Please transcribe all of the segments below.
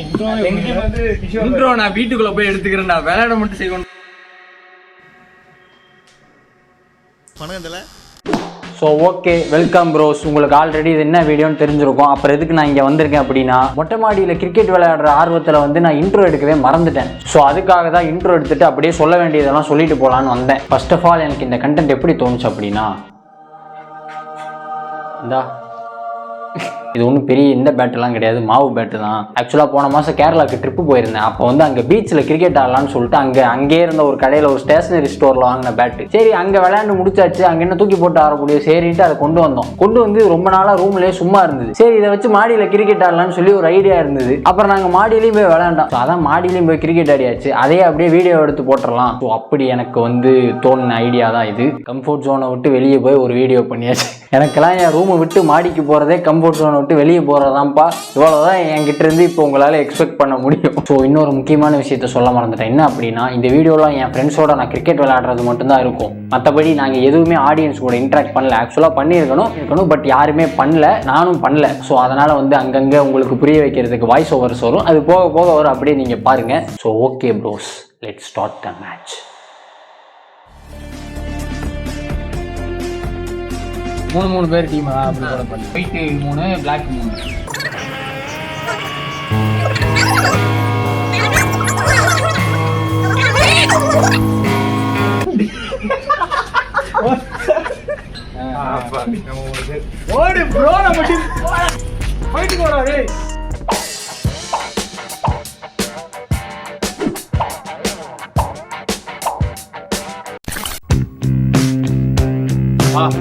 Intro நான் வீட்டுக்குள்ள போய் எடுத்துக்கிறேன்டா, விளையாட மட்டும் செய்யணும். So okay, welcome pros. உங்களுக்கு ஆல்ரெடி இது என்ன வீடியோன்னு தெரிஞ்சிருக்கும். அப்புறம் எதுக்கு நான் இங்கே வந்திருக்கேன் அப்படின்னா, மொட்டை மாடியில் கிரிக்கெட் விளையாடுற ஆர்வத்தில் வந்து நான் இன்ட்ரோ எடுக்கவே மறந்துட்டேன். ஸோ அதுக்காக தான் இன்ட்ரோ எடுத்துட்டு அப்படியே சொல்ல வேண்டியதெல்லாம் சொல்லிட்டு போகலான்னு வந்தேன். ஃபர்ஸ்ட் ஆஃப் ஆல் எனக்கு இந்த கண்டென்ட் எப்படி தோணுச்சு அப்படின்னா, இந்தா இது ஒன்றும் பெரிய இந்த பேட்டெல்லாம் கிடையாது, மாவு பேட்டு தான். ஆக்சுவலாக போன மாதம் கேரளாவுக்கு ட்ரிப்பு போயிருந்தேன். அப்போ வந்து அங்கே பீச்சில் கிரிக்கெட் ஆடலான்னு சொல்லிட்டு அங்கே இருந்த ஒரு கடையில் ஒரு ஸ்டேஷனரி ஸ்டோரில் வாங்கின பேட்டு. சரி, அங்கே விளையாண்டு முடிச்சாச்சு, அங்கே என்ன தூக்கி போட்டு ஆடக்கூடிய சரின்ட்டு அதை கொண்டு வந்தோம். கொண்டு வந்து ரொம்ப நாளாக ரூம்லேயே சும்மா இருந்தது. சரி, இதை வச்சு மாடியில் கிரிக்கெட் ஆடலான்னு சொல்லி ஒரு ஐடியா இருந்தது. அப்புறம் நாங்கள் மாடியிலையும் போய் விளையாண்டோம். ஸோ அதான் மாடியிலையும் போய் கிரிக்கெட் ஆடியாச்சு. அதையே அப்படியே வீடியோ எடுத்து போட்டுடலாம். ஸோ அப்படி எனக்கு வந்து தோணுன ஐடியா தான் இது. கம்ஃபர்ட் ஜோனை விட்டு வெளியே போய் ஒரு வீடியோ பண்ணியாச்சு. எனக்கெல்லாம் என் ரூமை விட்டு மாடிக்கு போகிறதே கம்ஃபர்ட் ஜோனை விட்டு வெளியே போகிறதான்ப்பா. இவ்வளோதான் என்கிட்ட இருந்து இப்போ உங்களால் எக்ஸ்பெக்ட் பண்ண முடியும். ஸோ இன்னொரு முக்கியமான விஷயத்த சொல்ல மறந்துட்டேன். என்ன அப்படின்னா, இந்த வீடியோலாம் என் ஃப்ரெண்ட்ஸோட நான் கிரிக்கெட் விளையாடுறது மட்டும்தான் இருக்கும். மற்றபடி நாங்கள் எதுவுமே ஆடியன்ஸ் கூட இன்ட்ராக்ட் பண்ணல. ஆக்சுவலாக பண்ணியிருக்கணும், பட் யாருமே பண்ணல, நானும் பண்ணல. ஸோ அதனால் வந்து அங்கங்கே உங்களுக்கு புரிய வைக்கிறதுக்கு வாய்ஸ் ஓவர்ஸ் வரும். அது போக போக வரும், அப்படியே நீங்கள் பாருங்கள். So okay bros, let's start the match. 3 பேர் டீமா அப்படி பண்ணி ஒயிட் 3 பிளாக் 3. ஓடு ப்ரோ, நம்ம டீம் ஃபைட் போடா டேய்.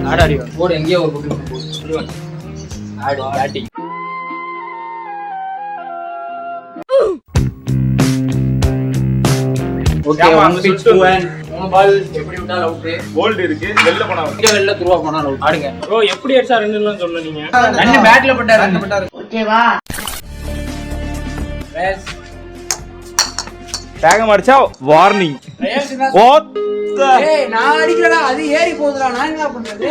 ஆடாடி போடு, எங்கேயோ ஒரு போடு ஆடு பேட்டிங். ஓகே, 1 pitch 2 and 3 பால் எப்படி விட்டால அவுட். போல்ட் இருக்கு, வெல்ல போனா இங்க வெல்ல துருவா போனா அவுட். ஆடுங்க ப்ரோ. எப்படி அடிச்சா ரெண்டுலாம் சொல்ல நீங்க? ரெண்டு பேட்ல பட்டாரு. ஓகேவா? பேஸ் டேகம் அடிச்சா வார்னிங். ஏய், நான் அடிக்கலடா, அது ஏறி போகுதுடா. நான் என்ன பண்றது?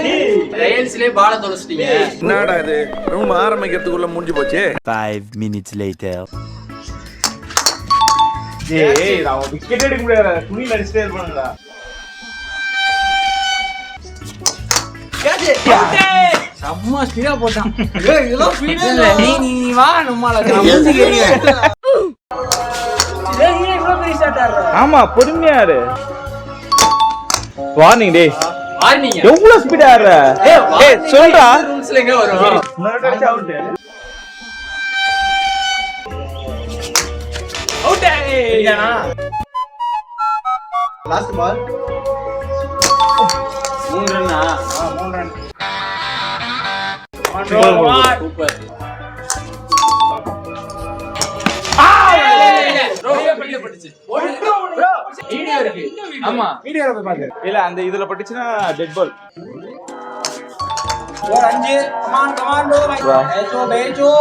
ரயில்ஸ்லயே பால தொலைச்சிட்டீங்க. என்னடா இது? ரூம் ஆரம்பிக்கிறதுக்குள்ள முடிஞ்சு போச்சு. 5 minutes later. ஏய், நான் விக்கெட் எடுக்க முடியாது, துணி அடிச்சிட்டே இருப்பாங்கடா. சம்மா ஸ்பீடா போட்டான். ஏய், இதெல்லாம் ஸ்பீடா இல்ல. நீ வா நம்மால மூஞ்சி கேடிங்க. ஏய், நீ இவ்ளோ பெரிய ஷாட் ஆடுற? ஆமா, பொறுமையா இரு. வார்னிங் டேய். வார்னிங் எவ்வளவு ஸ்பீடா ஆடுற? ஏய் சொல்றா, ரூல்ஸ்ல எங்க வரும்? முன்னாடி அடிச்சு அவுட். அவுட் ஏய்யானா. லாஸ்ட் பால் 3 ரன்னா. 3 ரன். சூப்பர். வீடியோ இருக்கு. ஆமா, வீடியோல போய் பாரு. இல்ல, அந்த இதுல பட்டுச்சுனா டெட் பால். ஒரு 5. Come on bro. பேச்சோ.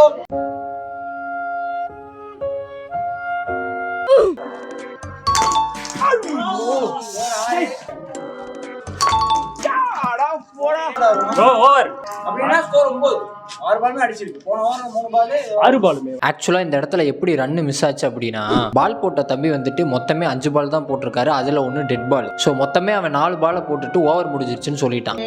Bro over. அப்படினா ஸ்கோர் 9. 6 பால்மே அடிச்சிருக்கு. போன ஓவர்ல 3 பால் 6 பால்மே. ஆக்சுவலா இந்த இடத்துல எப்படி ரன் மிஸ் ஆச்சு அப்படின்னா, பால் போட்ட தம்பி வந்துட்டு மொத்தமே 5 பால் தான் போட்டிருக்காரு. அதுல ஒன்னு டெட் பால். சோ மொத்தமே அவன் 4 பாலை போட்டுட்டு ஓவர் முடிஞ்சிருச்சுன்னு சொல்லிட்டான்.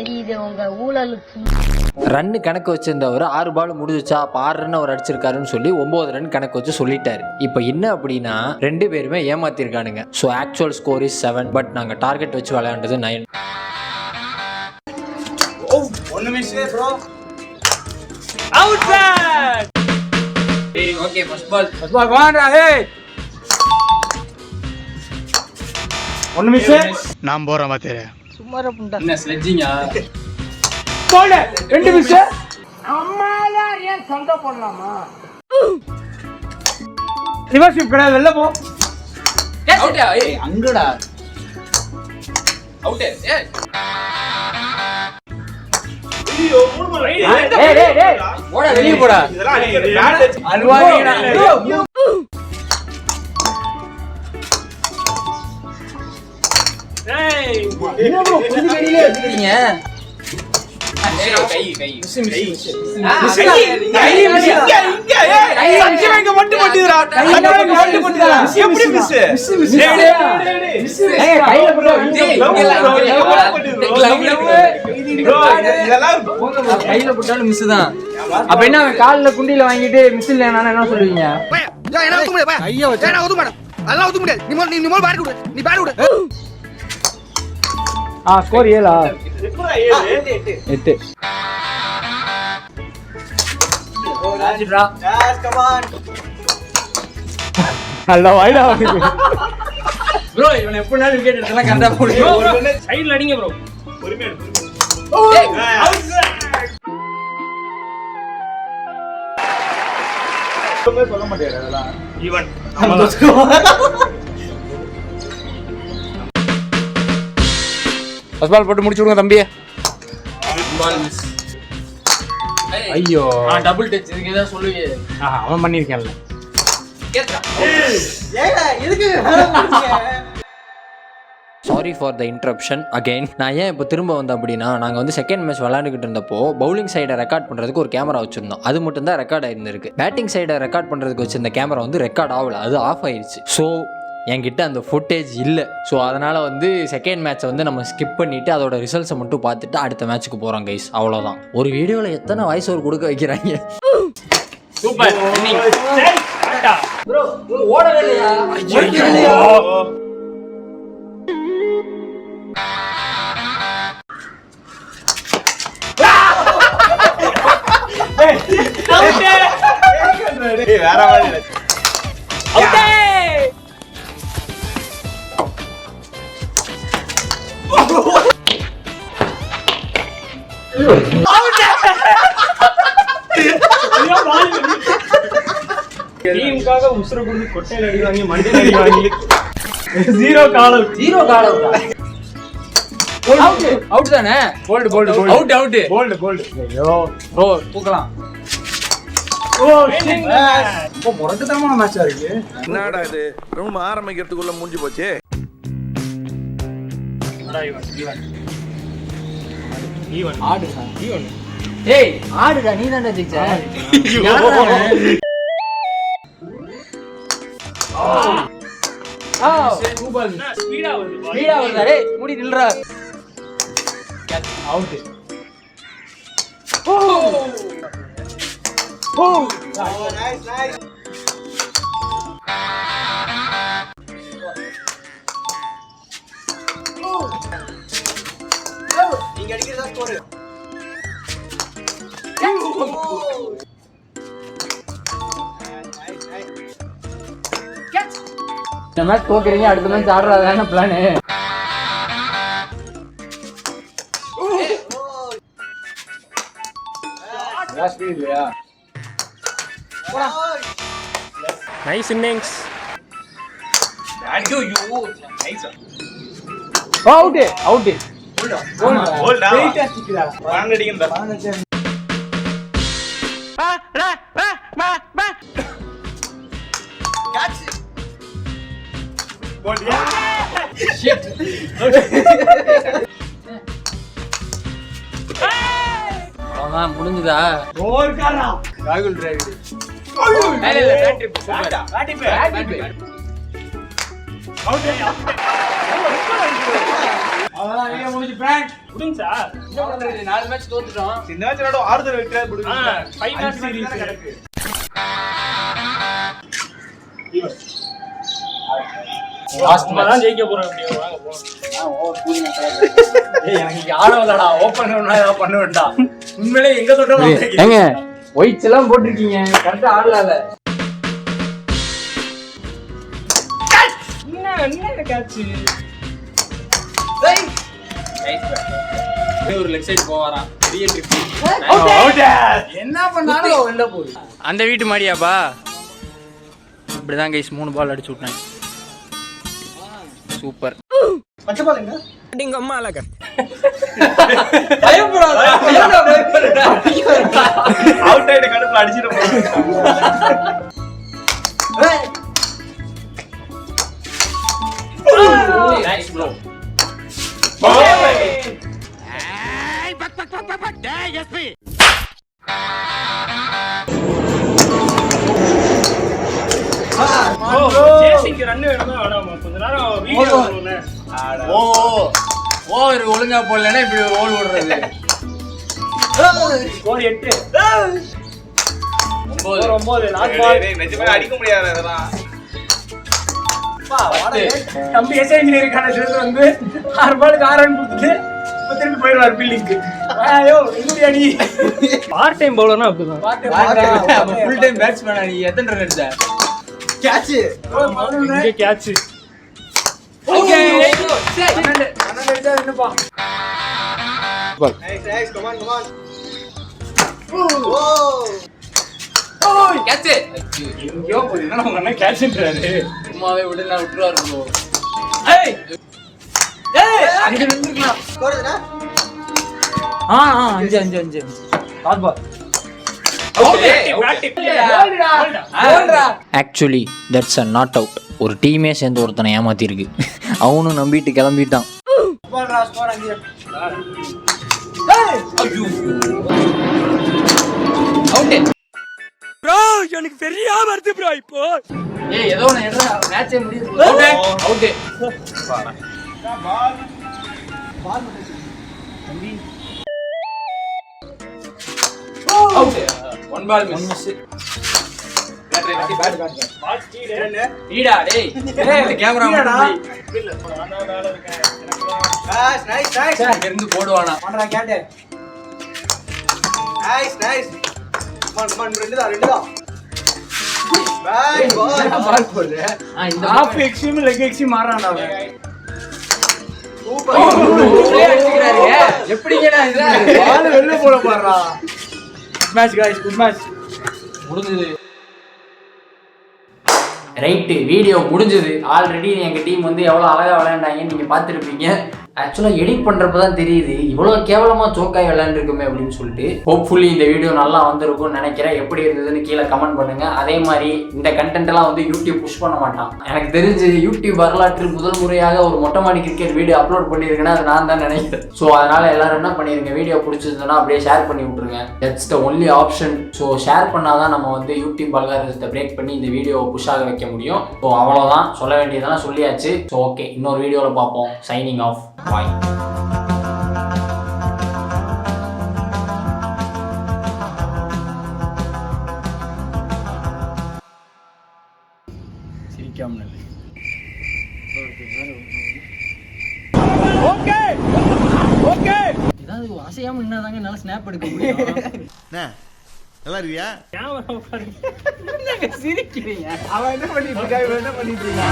ரன்னு கணக்கு வச்சிருந்தவர் 6 பால் முடிஞ்சிச்சா, அப்ப 6 ரன் அவர் அடிச்சிருக்காருன்னு சொல்லி 9 ரன் கணக்கு வச்சு சொல்லிட்டாரு. இப்ப என்ன அப்படின்னா, 2 பேருமே ஏமாத்திருக்கானுங்க. So actual score is 7, but நாங்க டார்கெட் வச்சு விளையாண்டது 9. ஓ, 1 மிஸ் ப்ரோ. Out sir. ஏய், ஓகே, ஃபர்ஸ்ட் பால் வாடா. ஏய், 1 மிஸ். நான் போறேன் பாத்தேரே. சும்மாரா புண்டா. என்ன ஸ்லெட்ஜிங்கா? போடு, 2 மிஸ். அம்மாடா, ஏன் சண்டை பண்ணலாமா? ரிவர்ஸ் ஸ்வீப் கடை, வெல்ல போ. அவுட். ஏய், அங்கடா அவுட். ஏய், ஐயோ, 3 பால். டேய் போடா, வெளிய போடா. இதெல்லாம் பேட் அல்வானிடா. டேய், என்ன ப்ரோ புது கடியிலே எடுத்துட்டீங்க? கையில போட்டாலும் மிஸ் தான். அப்ப என்ன காலில் குண்டியில வாங்கிட்டு மிஸ் இல்லைன்னா என்ன சொல்லுவீங்க? ஸ்கோர் 7 8. நல்லா வாய்டா ப்ரோ. இவன் எப்படினாலும் விக்கெட் எடுத்தலாம் கரெக்டா போடுங்க. சைடுல அடிங்க ப்ரோ. பொறுமையா எடு. சொல்ல மாட்டேன் அதெல்லாம் ஈவன். ஃபர்ஸ்ட் பால் போட்டு முடிச்சு விடுங்க தம்பி. ஐயோ டபுள் டச். இதுக்கு ஏதாவது சொல்லுவீங்க? அவன் பண்ணிருக்கான்ல. Sorry for the interruption again. நான் ஏன் இப்போ திரும்ப வந்தேன் அப்படின்னா, நாங்கள் வந்து செகண்ட் மேட்ச் விளையாண்டுக்கிட்டு இருந்தப்போ பவுலிங் சைடை ரெக்கார்ட் பண்ணுறதுக்கு ஒரு கேமரா வச்சுருந்தோம். அது மட்டும் தான் ரெக்கார்ட் ஆயிருந்திருக்கு. பேட்டிங் சைடை ரெக்கார்ட் பண்ணுறதுக்கு வச்சிருந்த கேமரா வந்து ரெக்கார்ட் ஆகலை, அது ஆஃப் ஆயிடுச்சு. ஸோ என்கிட்ட அந்த ஃபுட்டேஜ் இல்லை. ஸோ அதனால் வந்து செகண்ட் மேட்ச்சை வந்து நம்ம ஸ்கிப் பண்ணிவிட்டு அதோட ரிசல்ட்ஸை மட்டும் பார்த்துட்டு அடுத்த மேட்ச்சுக்கு போகிறோம் கைஸ். அவ்வளோதான். ஒரு வீடியோவில் எத்தனை வாய்ஸ் ஓவர் கொடுக்க வைக்கிறாங்க. சூப்பர். ப்ரோ ஓடவே இல்லையா? வேற மாதிரி டீமுக்காக உசுர குடுத்து கொட்டையில அடி வாங்கி மண்டையில அடி வாங்கி 0 கால் அவுட். அவுட் தானே? Bowled out. ஐயோ ப்ரோ தூக்கலாம். இப்போ முரட்டுத்தனமான மேட்சா இருக்கு. என்னடா இது ரொம்ப ஆரம்பிக்கிறதுக்குள்ள முடிஞ்சு போச்சு. ஏய் ஆடுடா, நீ தான்டா ஜெயிச்ச. ஸ்பீடா வருதா? டேய் முடி நில்றா. அவுட். நைஸ். நீங்க அடிக்கிறதா ஸ்கோர். இந்த மேட்ச் தோக்குறீங்க, அடுத்த மேட்ச் ஆடுறதான பிளானு? இல்லையா? Nice innings. அவுட். போல்டா. வாங்க அடிங்கடா. கேட்ச். போல்டியா. ஷிட். அவ்வளவுதான் முடிஞ்சதா? ஓர்காரா. ராகுல் டிரைவர். இல்ல பேட். அவுட். அவ்வளவுதான் வீடியோ முடிஞ்சு. பிராங்க் முடிஞ்சா? என்ன பண்றது? 4 மேட்ச் தோத்துட்டோம். இந்த மேட்ச் நடு ஆறுதல் வெற்றியா போடுங்க. 5 மேட்ச் சீரிஸ் கிடக்கு. லாஸ்ட் தான் ஜெயிக்க போறோம். அப்படியே வாங்க போறோம். எனக்கு ஆடவலடா. ஓபன் பண்ண வேண்டாம். உண்மையிலே எங்க தொட்டாலும் ஏங்க ஒயிட்ஸ் எல்லாம் போட்டுருக்கீங்க, கரெக்டா ஆடலால. என்ன கேட்ச்? ஒரு லெக் சைடு போவாராம். பெரிய ட்ரிப். அவுட். என்ன பண்ணாலும் வெளில போகுது. அந்த வீட்டு மாடியாப்பா. இப்படிதான் கைஸ் 3 பால் அடிச்சு விட்டாங்க. சூப்பர். பச்சை பால் எங்க? அடிங்க அம்மா அழகா. பயப்படாத. அவுட் ஆயிட்ட கடுப்புல அடிச்சிட்டு போறாங்க. Nice bro. சேசிங்க ரன் வேணுமா வேணாமா கொஞ்ச நேரம் வீடியோ பண்ணுவோம்ல ஓவர் ஒழுங்கா போடலன்னா இப்படி ஒரு ஓல் விடுறது. ஸ்கோர் 8 9 லாஸ்ட் பால் நிஜமே அடிக்க முடியாது அதெல்லாம். தம்பி எஸ்ஐ இன்ஜினியரிங் சேர்ந்து வந்து 6 பாலுக்கு 6 ரன் கொடுத்துட்டு இப்ப திருப்பி போயிடுவார் ஃபீல்டிங்க்கு. ஐயோ என்னுடைய அடி பார்ட் டைம் பவுலர்னா அப்படிதான். ஃபுல் டைம் பேட்ஸ்மேனா நீ எத்தனை ரன் அடிச்ச? இங்க கேட்ச். ஓகே என்னப்பா கேட்ச் எங்கயோ போறீங்க நம்ம அண்ணன் கேட்ச்ன்றாரு. சும்மாவே விடு நான் விட்டுறாரு bro. ஏய் ஏய் அங்க நின்னுக்கலாம். அஞ்சு அஞ்சு அஞ்சு last ball. Actually that's a not out. ஒரு டீமே சேர்ந்து ஒருத்தனை ஏமாத்திருக்கு. அவனும் நம்பிட்டு கிளம்பிட்டான். ப்ரோ எனக்கு பெரிய வருது ப்ரோ இப்போ. ஏய் ஏதோ ஒன்னு எடுடா மேட்சே முடியுது. Out out. One ball miss. Ball speed ஈடா டேய். இந்த கேமரா முன்னாடி இல்ல நான் மேல இருக்கேன். இங்க இருந்து போடுவானா? இந்த ஆஃப் எக்ஸ்ட்ரீம் லெக் எக்ஸ்ட்ரீம் மாறானே அவன். எப்படிங்கடா இது? பால் வெளிய போல பாறா. Match guys good match. முடிஞ்சது. ரைட்டு வீடியோ முடிஞ்சது. ஆல்ரெடி எங்கள் டீம் வந்து எவ்வளோ அழகாக விளையாண்டாங்கன்னு நீங்கள் பார்த்துருப்பீங்க. ஆக்சுவலாக எடிட் பண்ணுறப்ப தான் தெரியுது இவ்வளோ கேவலமாக சோக்காய் விளையாண்டுருக்குமே அப்படின்னு சொல்லிட்டு. ஹோப்ஃபுல்லி இந்த வீடியோ நல்லா வந்திருக்கும்னு நினைக்கிறேன். எப்படி இருந்ததுன்னு கீழே கமெண்ட் பண்ணுங்கள். அதே மாதிரி இந்த கண்டென்ட்லாம் வந்து யூடியூப் புஷ் பண்ண மாட்டான். எனக்கு தெரிஞ்சு யூடியூப் வரலாற்று முதல் முறையாக ஒரு மொட்டை மாடி கிரிக்கெட் வீடியோ அப்லோட் பண்ணியிருக்கேன்னா அது நான் தான் நினைக்கிறேன். ஸோ அதனால் எல்லாரும் என்ன பண்ணிடுங்க, வீடியோ பிடிச்சிருந்ததுன்னா அப்படியே ஷேர் பண்ணி விட்ருங்க. That's the only option. So share பண்ணால் தான் நம்ம வந்து யூடியூப் அல்காரிதத்தை பிரேக் பண்ணி இந்த வீடியோவை புஷ் ஆக வைக்க முடியும். ஸோ அவ்வளோதான், சொல்ல வேண்டியதெல்லாம் சொல்லியாச்சு. ஸோ ஓகே, இன்னொரு வீடியோவில் பார்ப்போம். Signing off. பாய். சிரிக்காம ஏதாவது அசையாமல் நின்னாதாங்க என்னால் ஸ்னாப் எடுக்க முடியும். நல்லா இருக்கியா? கேமரா உட்காரு. சிரிக்கிறீங்க. அவன் என்ன பண்ணிட்டு இருக்கா, இவன் என்ன பண்ணிட்டு இருக்கா?